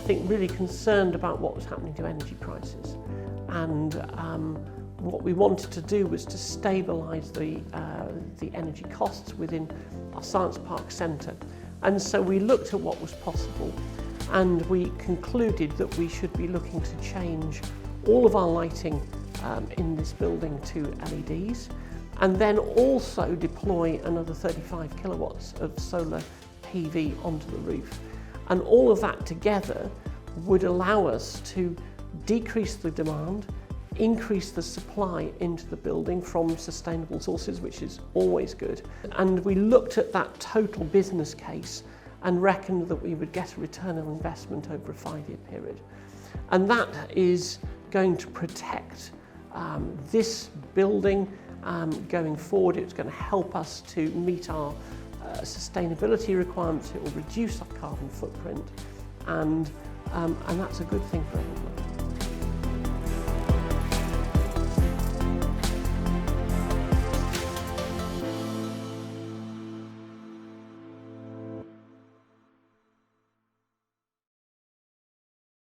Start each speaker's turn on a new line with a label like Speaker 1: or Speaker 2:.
Speaker 1: think, really concerned about what was happening to energy prices. And what we wanted to do was to stabilise the energy costs within our Science Park Centre. And so we looked at what was possible, and we concluded that we should be looking to change all of our lighting in this building to LEDs, and then also deploy another 35 kilowatts of solar PV onto the roof. And all of that together would allow us to decrease the demand, increase the supply into the building from sustainable sources, which is always good. And we looked at that total business case and reckoned that we would get a return on investment over a 5-year period. And that is going to protect this building going forward. It's going to help us to meet our sustainability requirements. It will reduce our carbon footprint, and that's a good thing for everyone.